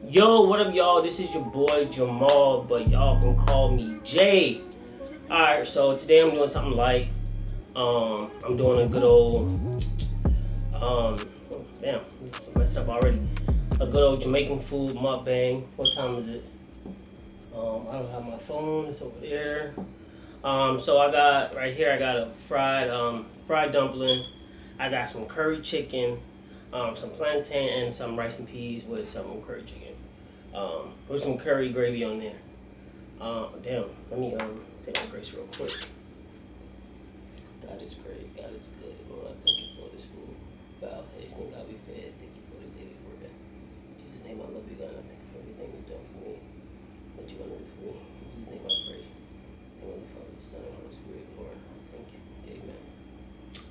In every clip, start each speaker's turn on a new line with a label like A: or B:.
A: Yo, what up, y'all? This is your boy Jamal, but y'all can call me Jay. Alright, so today I'm doing something light. I'm doing a good old, damn, I messed up already. A good old Jamaican food mukbang. What time is it? I don't have my phone. It's over there. So I got right here. I got a fried dumpling. I got some curry chicken, some plantain, and some rice and peas with some curry chicken. With some curry gravy on there. Damn. Let me take my grace real quick. God is great. God is good. Lord, I thank you for this food. Bow heads, thank God we fed. Thank you for the daily word. In Jesus' name, I love you, God. And I thank you for everything you've done for me. What you're gonna do for me. In Jesus' name, I pray. In the name of the Father, the Son, and Holy Spirit, Lord. Thank you. Amen.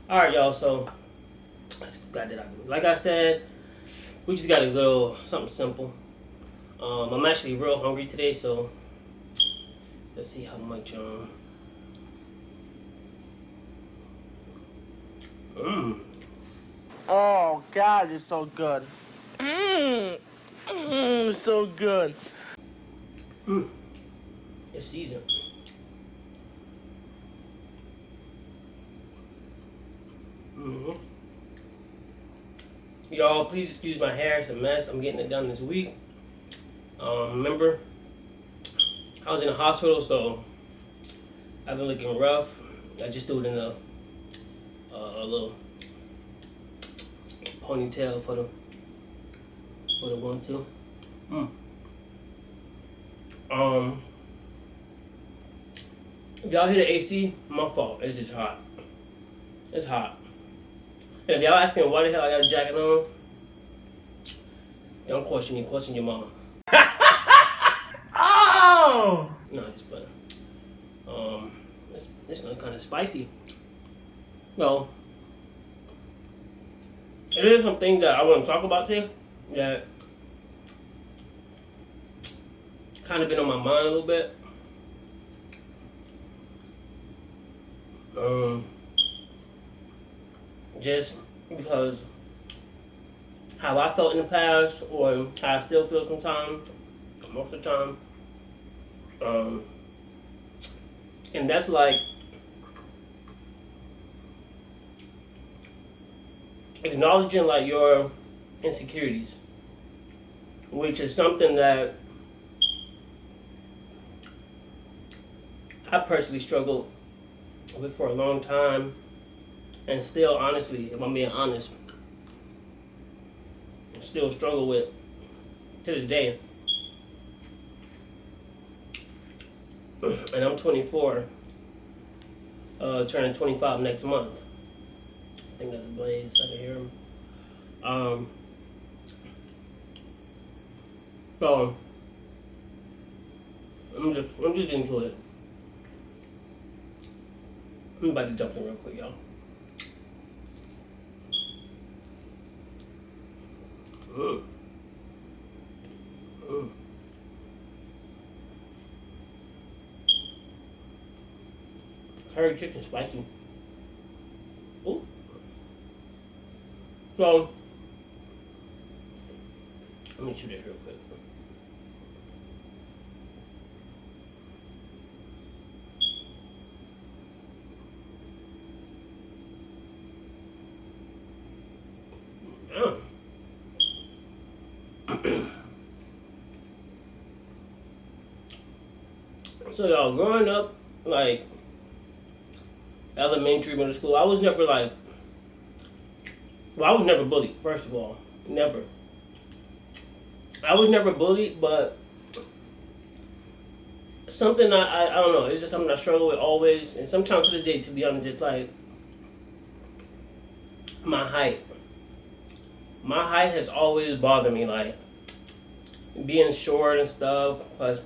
A: All right, y'all. So let's got that out of the way. Like I said, we just got to go something simple. I'm actually real hungry today, so let's see how much
B: Oh God, it's so good. So good.
A: It's seasoned. Y'all, please excuse my hair. It's a mess. I'm getting it done this week. Remember, I was in the hospital, so I've been looking rough. I just threw it in a little ponytail for the 1-2. If y'all hear the AC, my fault. It's just hot. It's hot. And if y'all asking why the hell I got a jacket on, don't question me. Question your mama.
B: Oh!
A: No, just playing. It's kind of spicy. Well, it is something that I want to talk about today that kind of been on my mind a little bit. Just because how I felt in the past, or how I still feel sometimes, most of the time. And that's like acknowledging like your insecurities, which is something that I personally struggled with for a long time, and still, honestly, if I'm being honest, still struggle with to this day. And I'm 24, turning 25 next month. I think that's a blaze. I can hear him. So I'm just getting to it. I'm about to jump in real quick, y'all. Curry chicken spicy. Ooh. So let me chew this real quick. So y'all, growing up, like elementary, middle school, I was never like, well, I was never bullied, first of all. Never. I was never bullied, but something I don't know, it's just something I struggle with always, and sometimes to this day, to be honest, it's like my height. My height has always bothered me, like being short and stuff, because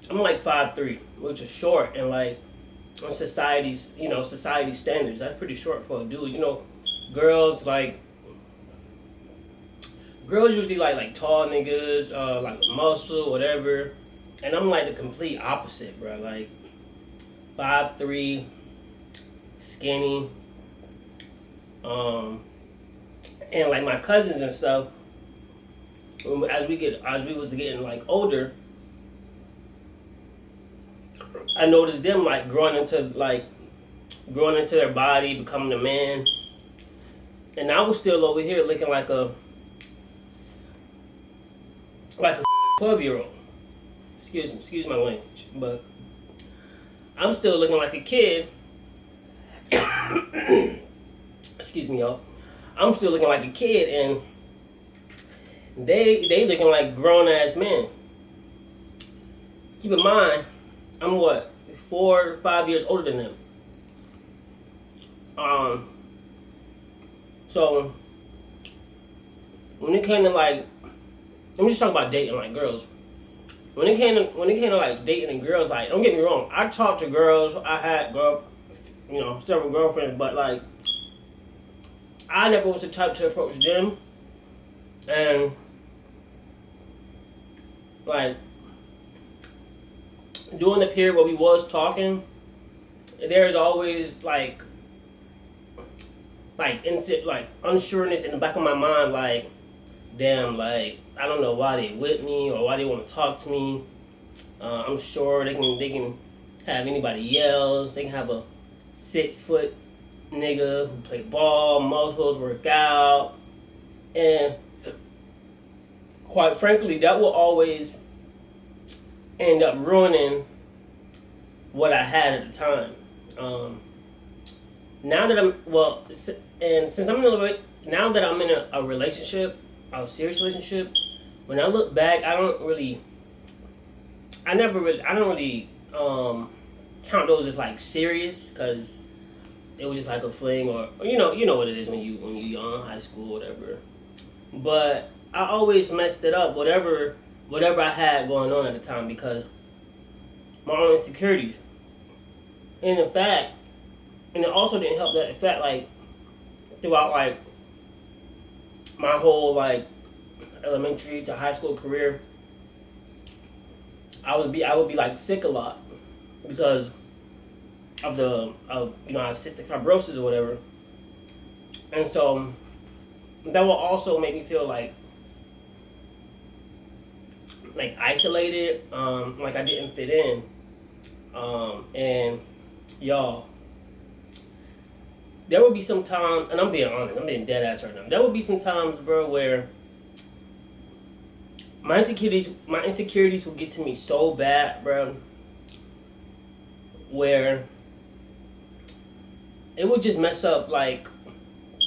A: I'm like 5'3", which is short, and like on society's standards, that's pretty short for a dude. You know, girls usually like tall niggas, like muscle, whatever, and I'm like the complete opposite, bro. Like 5'3", skinny, and like my cousins and stuff, as we was getting like older, I noticed them like growing into their body, becoming a man, and I was still over here looking like a 12-year-old. Excuse my language, but I'm still looking like a kid. Excuse me, y'all. I'm still looking like a kid, and they looking like grown ass men. Keep in mind, I'm what, 4 or 5 years older than them. So when it came to like, let me just talk about dating like girls. When it came to like dating and girls, like, don't get me wrong, I talked to girls. I had several girlfriends, but like, I never was the type to approach them. And like, during the period where we was talking, there's always like unsureness in the back of my mind, like, damn, like, I don't know why they with me or why they want to talk to me. I'm sure they can have anybody else. They can have a 6-foot nigga who play ball, muscles, work out, and quite frankly, that will always end up ruining what I had at the time. Now that I'm in a relationship, a serious relationship, when I look back, I don't really count those as like serious, because it was just like a fling, or you know what it is when you young, high school, whatever. But I always messed it up, whatever I had going on at the time, because my own insecurities. And in fact, and it also didn't help that, in fact, like, throughout like my whole like elementary to high school career, I would be like sick a lot because of cystic fibrosis or whatever. And so that will also make me feel like isolated, like I didn't fit in. And y'all, there would be some time, and I'm being honest, I'm being dead ass right now. There would be some times, bro, where my insecurities would get to me so bad, bro, where it would just mess up, like,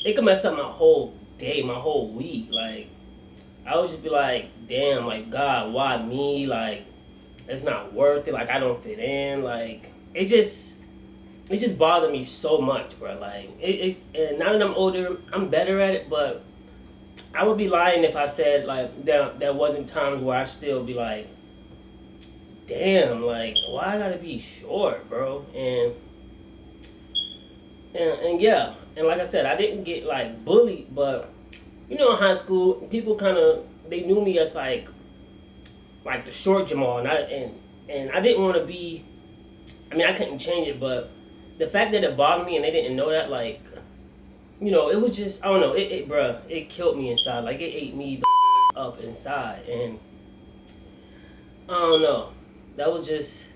A: it could mess up my whole day, my whole week. Like, I would just be like, damn, like, God, why me? Like, it's not worth it. Like, I don't fit in. Like, it just bothered me so much, bro. Like, and now that I'm older, I'm better at it, but I would be lying if I said, like, there wasn't times where I still be like, damn, like, why I gotta be short, bro? And yeah, and like I said, I didn't get like bullied, but in high school, people they knew me as like the short Jamal, and I didn't want to be. I mean, I couldn't change it, but the fact that it bothered me and they didn't know that, like, it was just, I don't know, it killed me inside. Like, it ate me the up inside, and I don't know. That was just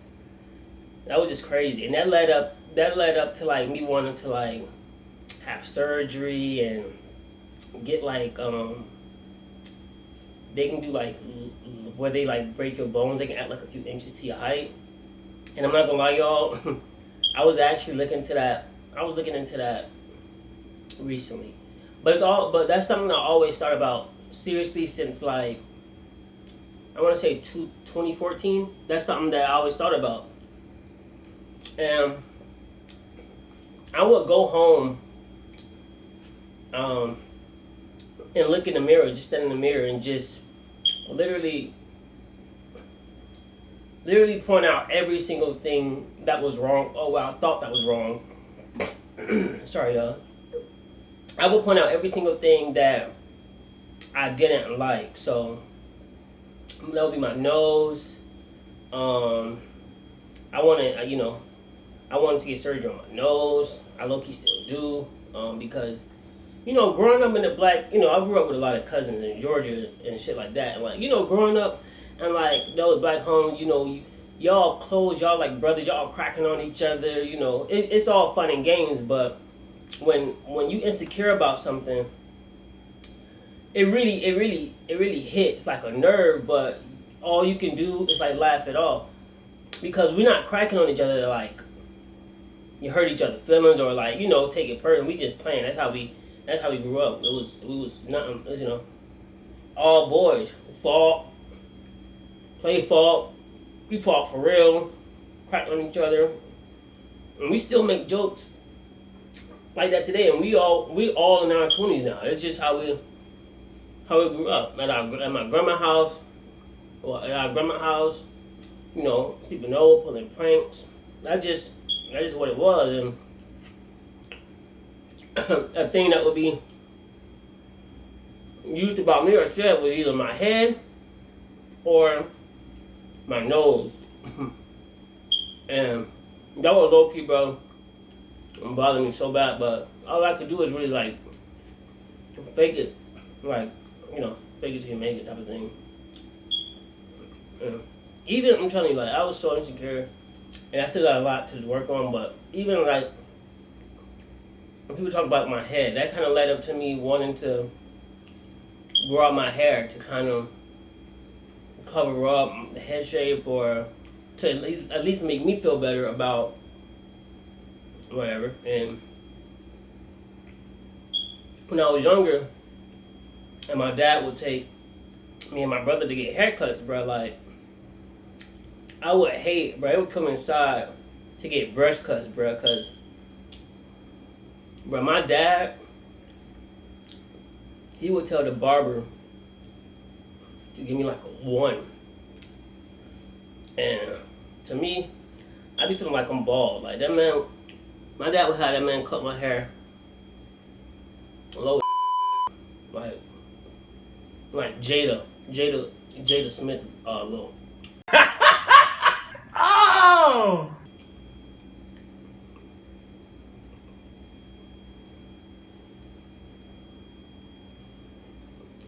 A: crazy, and that led up to like me wanting to like have surgery and get like they can do like where they like break your bones. They can add like a few inches to your height. And I'm not gonna lie, y'all, I was actually looking into that recently, but that's something I always thought about seriously since like I want to say 2014. That's something that I always thought about. And I would go home and look in the mirror, just stand in the mirror and just literally point out every single thing that was wrong. Oh, well, I thought that was wrong. Sorry, y'all. I would point out every single thing that I didn't like. So that would be my nose. I wanted to get surgery on my nose. I low-key still do, because growing up in the black, I grew up with a lot of cousins in Georgia and shit like that. And like, growing up and like those black homes, y'all close, y'all like brothers, y'all cracking on each other. It's all fun and games, but when you insecure about something, it really hits like a nerve. But all you can do is like laugh it off, because we're not cracking on each other like you hurt each other's feelings or like take it personal. We just playing. That's how we grew up. We was nothing. It was, all boys. Fought. We fought for real. Cracked on each other, and we still make jokes like that today. And we all in our 20s now. It's just how we grew up at my grandma's house, or at our grandma's house. Sleeping over, pulling pranks. That's just what it was. And a thing that would be used about me or said was either my head or my nose. And that was low key, bro. It bothered me so bad, but all I could do is really like fake it. Like, fake it till you make it type of thing. Even, I'm telling you, like, I was so insecure, and I still got a lot to work on, but even like when people talk about my head, that kind of led up to me wanting to grow out my hair to kind of cover up the head shape, or to at least make me feel better about whatever. And when I was younger, and my dad would take me and my brother to get haircuts, bro, like I would hate, bro. It would come inside to get brush cuts, bro, because bro, my dad, he would tell the barber to give me like a 1. And to me, I be feeling like I'm bald. Like that man, my dad would have that man cut my hair low, like Jada Smith low.
B: Oh!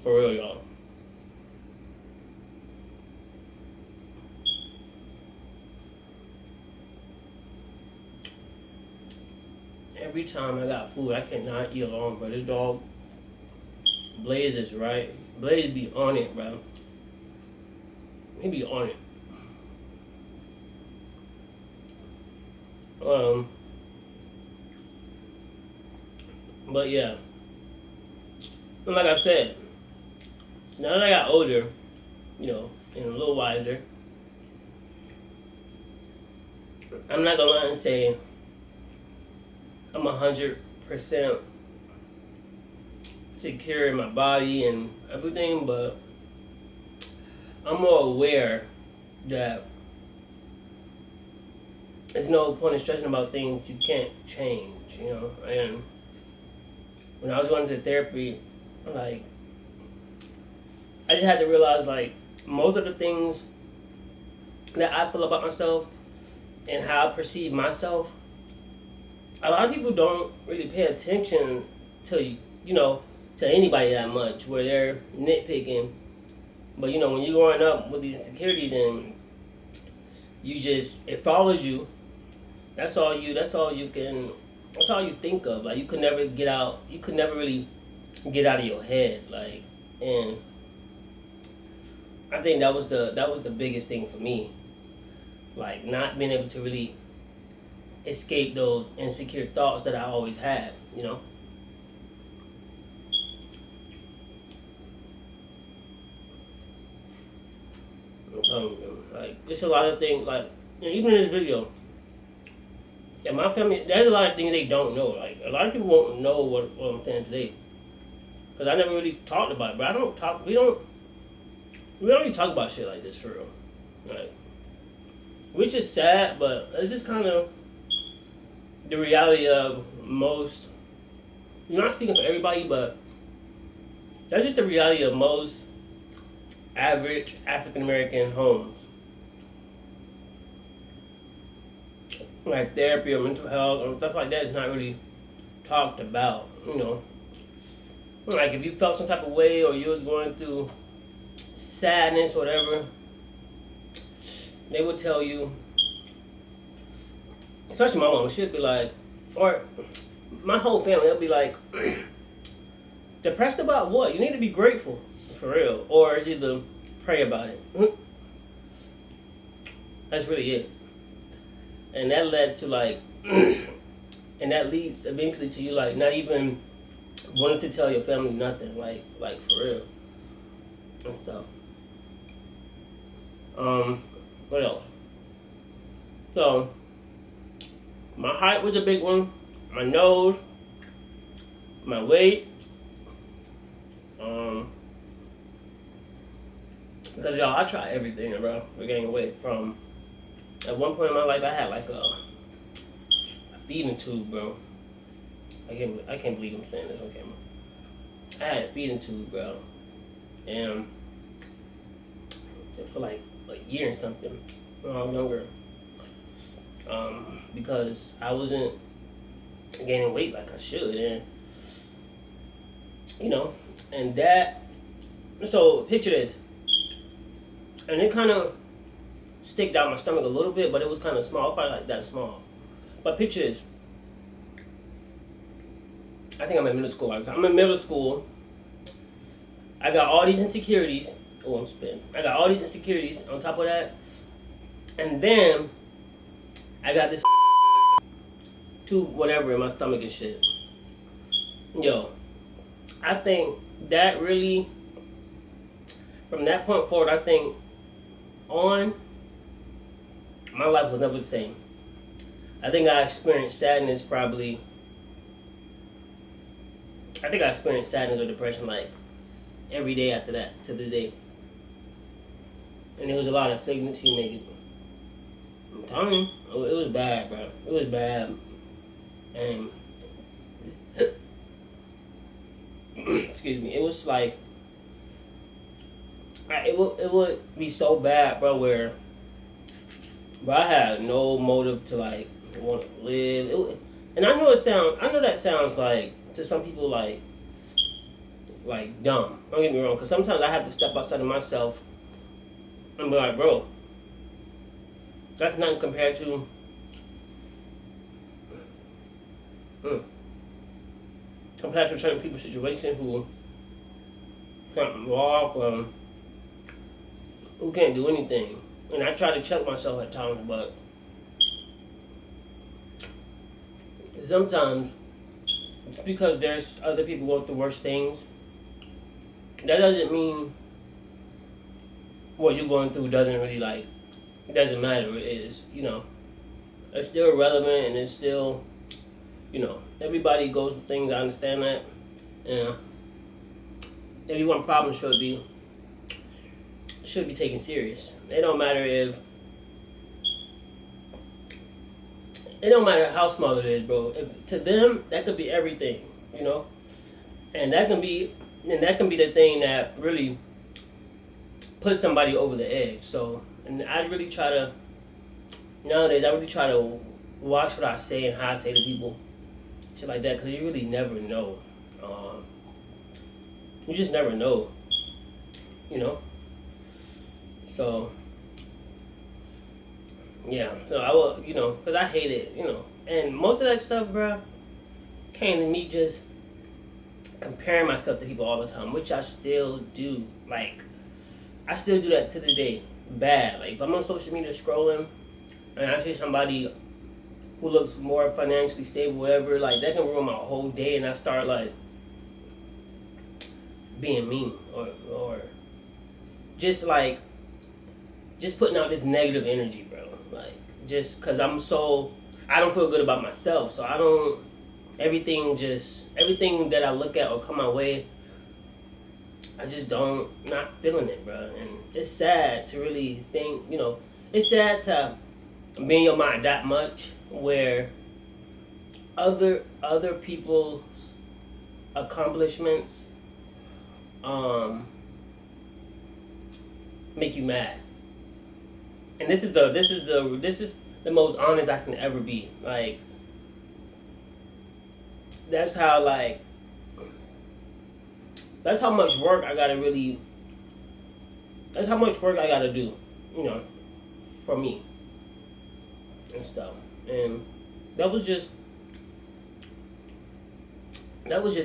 A: For real, y'all. Every time I got food, I cannot eat alone, but this dog, Blaze, is right. Blaze be on it, bro. He be on it. But yeah. And like I said, now that I got older, and a little wiser, I'm not gonna lie and say I'm 100% secure in my body and everything, but I'm more aware that there's no point in stressing about things you can't change, And when I was going to therapy, like, I just had to realize, like, most of the things that I feel about myself and how I perceive myself, a lot of people don't really pay attention to, to anybody that much, where they're nitpicking. But, when you're growing up with these insecurities and it follows you, that's all you think of. Like, you could never really get out of your head. Like, and I think that was the biggest thing for me. Like, not being able to really escape those insecure thoughts that I always had, I'm telling you, like, there's a lot of things, like, even in this video, and my family, there's a lot of things they don't know. Like, a lot of people won't know what I'm saying today, because I never really talked about it. But we don't really talk about shit like this for real. Like, which is sad, but it's just kind of the reality of most. You're not speaking for everybody, but that's just the reality of most average African American homes. Like therapy or mental health or stuff like that is not really talked about, Like if you felt some type of way or you was going through sadness, whatever, they would tell you. Especially my mom, she'd be like, or my whole family, they'll be like, depressed about what? You need to be grateful, for real. Or it's either pray about it. That's really it. And that led to like, and that leads eventually to you like not even wanting to tell your family nothing, like for real. And stuff. What else? So, my height was a big one. My nose, my weight. Because y'all, I tried everything, bro. To gain weight. From at one point in my life, I had like a feeding tube, bro. I can't believe I'm saying this on camera. I had a feeding tube, bro, and for like a year and something when I was younger. Because I wasn't gaining weight like I should, and and that. So picture this, and it kind of sticked out my stomach a little bit, but it was kind of small, probably like that small. But picture this. I think I'm in middle school. I'm in middle school. I got all these insecurities. Oh, I'm spitting. I got all these insecurities on top of that. And then I got this tube, whatever, in my stomach and shit. Yo, I think that really, from that point forward, I think on, my life was never the same. I think I experienced sadness probably. I think I experienced sadness or depression like every day after that to this day. And there was a lot of figment to making. I'm telling you, it was bad, bro. It was bad. And excuse me, it was like it would be so bad, bro, where I had no motive to like want to live. And I know that sounds like to some people like dumb. Don't get me wrong, because sometimes I have to step outside of myself and be like, bro, that's nothing compared to certain people's situation who can't walk, who can't do anything. And I try to check myself at times, but sometimes it's because there's other people going through worse things. That doesn't mean what you're going through doesn't really it doesn't matter. It is, it's still relevant and it's still, everybody goes through things. I understand that. Everyone's problem should be taken serious. It don't matter how small it is, bro. If to them that could be everything, and that can be the thing that really puts somebody over the edge. So, and I really try to nowadays. I really try to watch what I say and how I say to people, shit like that, because you really never know. You just never know, So, yeah, so I will, because I hate it, and most of that stuff, bro, came to me just comparing myself to people all the time, which I still do. Like, I still do that to this day. Bad. Like, if I'm on social media scrolling and I see somebody who looks more financially stable, whatever, like, that can ruin my whole day, and I start, like, being mean or just putting out this negative energy, bro. Like, just because I don't feel good about myself, so everything that I look at or come my way, I just not feeling it, bro. And it's sad to really think, it's sad to be in your mind that much where other people's accomplishments make you mad. And this is the most honest I can ever be. Like, that's how, like, that's how much work I gotta really. That's how much work I gotta do, you know, for me and stuff. And that was just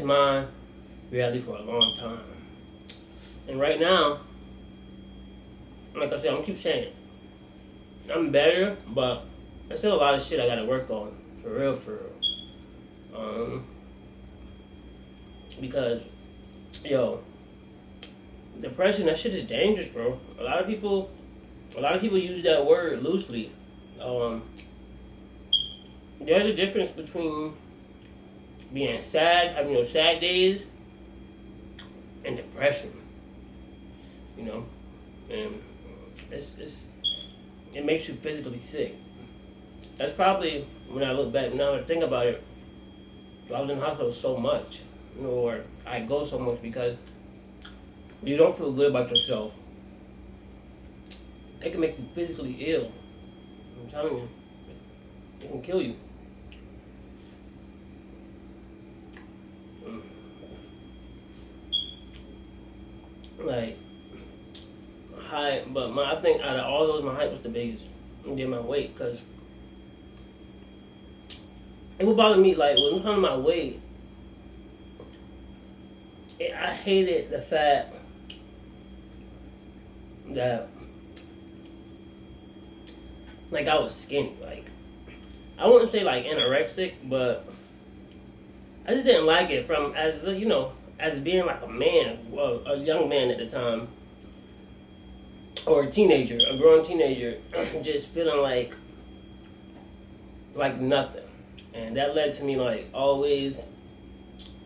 A: my reality for a long time. And right now, like I said, I'm gonna keep saying it. I'm better, but there's still a lot of shit I gotta work on. For real, for real. Because, yo, depression, that shit is dangerous, bro. A lot of people use that word loosely. There's a difference between being sad, having your sad days, and depression. You know, and it makes you physically sick. That's probably, when I look back now and think about it, I was in the hospital so much, you know, or I go so much because you don't feel good about yourself. It can make you physically ill. I'm telling you, it can kill you. Like, height, but I think out of all those, my height was the biggest. And then my weight, because it would bother me, like, when it comes to my weight, I hated the fact that, like, I was skinny. Like, I wouldn't say, like, anorexic, but I just didn't like it from, as, you know, as being, like, a man, well, a young man at the time, or a teenager, a growing teenager, just feeling like nothing. And that led to me, like, always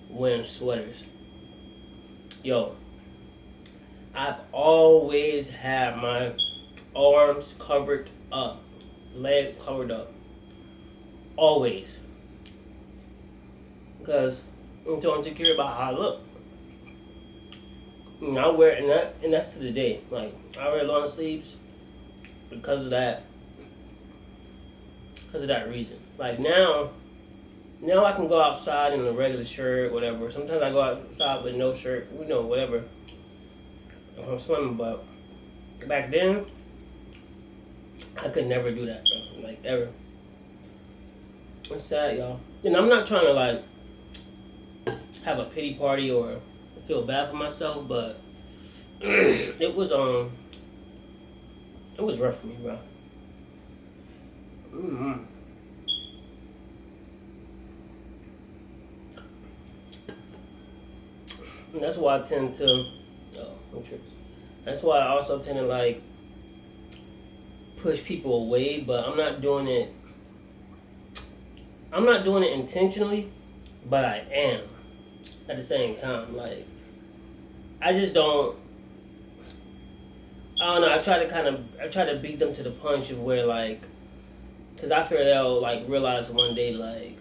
A: wearing sweaters. Yo, I've always had my arms covered up, legs covered up. Always. Because I'm so insecure about how I look. And I wear it, and that's to the day. Like, I wear long sleeves because of that reason. Like, now I can go outside in a regular shirt, whatever. Sometimes I go outside with no shirt, you know, whatever, if I'm swimming. But back then, I could never do that, bro. Like, ever. It's sad, y'all. And I'm not trying to, like, have a pity party or feel bad for myself, but it was rough for me, bro. And that's why I tend to that's why I also tend to, like, push people away, but I'm not doing it intentionally, but I am at the same time. Like, I just don't know, I try to beat them to the punch of where, like, because I fear they'll, like, realize one day, like,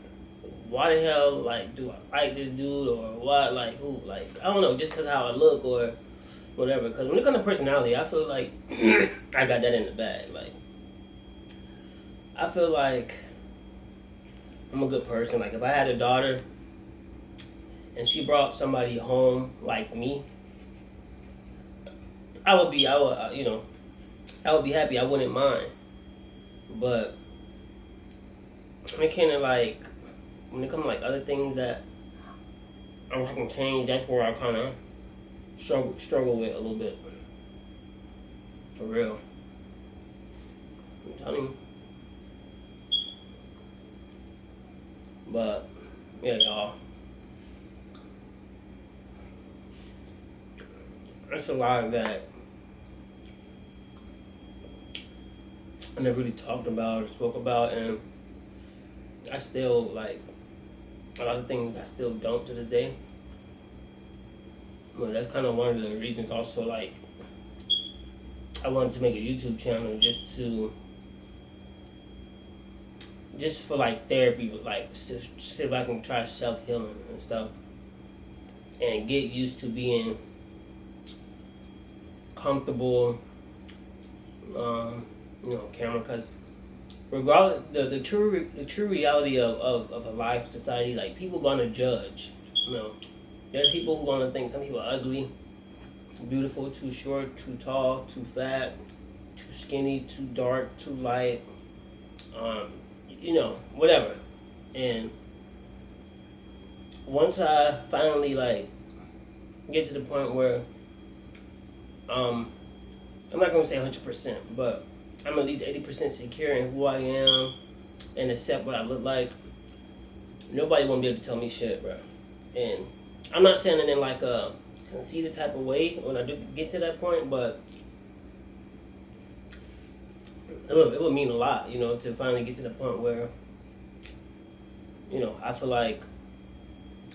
A: why the hell, like, do I like this dude, or what, like, who, like, I don't know, just because how I look or whatever. Because when it comes to personality, I feel like I got that in the bag. Like, I feel like I'm a good person. Like, if I had a daughter and she brought somebody home like me, I would be happy. I wouldn't mind. But it kind of, like, when it comes to, like, other things that I can change, that's where I kind of struggle with a little bit. For real. I'm telling you. But, yeah, y'all. That's a lot that I never really talked about or spoke about, and I still, like, a lot of things I still don't to this day. Well, that's kind of one of the reasons also, like, I wanted to make a YouTube channel just for, like, therapy, like, see if I can try self-healing and stuff and get used to being comfortable, camera, because regardless, the true reality of a life society, like, people gonna judge, you know, There's people who gonna think some people are ugly, beautiful, too short, too tall, too fat, too skinny, too dark, too light, whatever. And once I finally like get to the point where I'm not gonna say 100%, but I'm at least 80% secure in who I am and accept what I look like, nobody won't be able to tell me shit, bro. And I'm not saying it in like a conceited type of way when I do get to that point, but it would mean a lot, to finally get to the point where, I feel like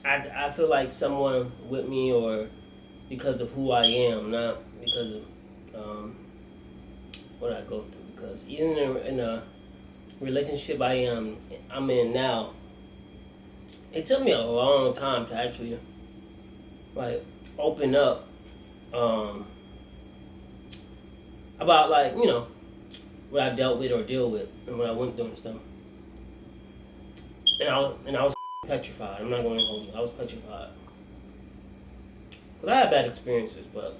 A: I feel like someone with me, or because of who I am, not because of what I go through. Because even in a relationship I'm in now, it took me a long time to actually like open up about like what I dealt with or deal with and what I went through and stuff. And I was petrified. I'm not going to hold you. I was petrified because I had bad experiences, but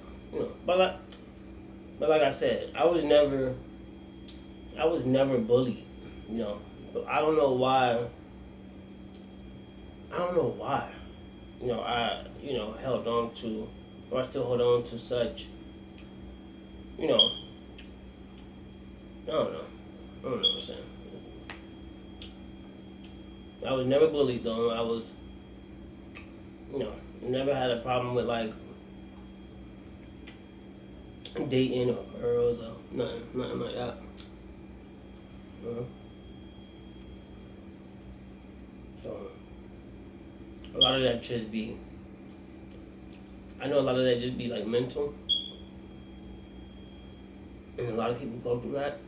A: like I said, I was never bullied, But I don't know why. I held on to, or I still hold on to such, I don't know. I don't know what I'm saying. I was never bullied though. I was, never had a problem with like dating or girls or nothing like that. So a lot of that just be, I know a lot of that just be like mental, and a lot of people go through that.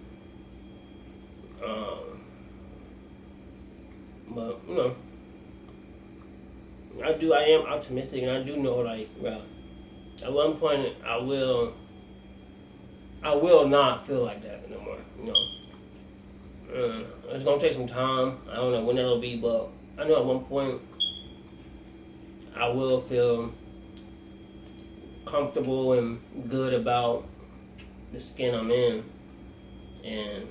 A: But I am optimistic, and I do know like, well, at one point I will not feel like that no more. It's gonna take some time. I don't know when it'll be, but I know at one point I will feel comfortable and good about the skin I'm in, and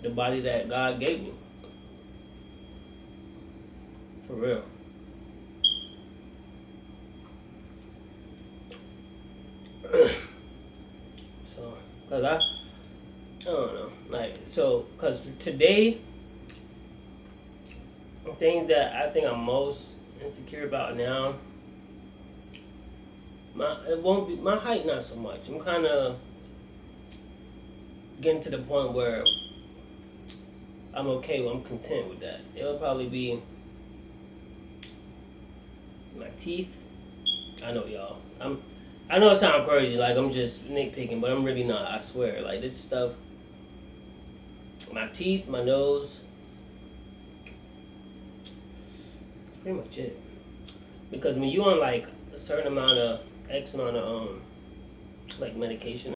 A: the body that God gave me. For real. So, cause I don't know, cause today, things that I think I'm most insecure about now, my height, not so much. I'm kind of getting to the point where I'm okay. I'm content with that. It'll probably be my teeth. I know, y'all. I know it sounds crazy, like I'm just nitpicking, but I'm really not. I swear, like this stuff. My teeth, my nose. That's pretty much it. Because when you on like a certain amount of X amount of like medication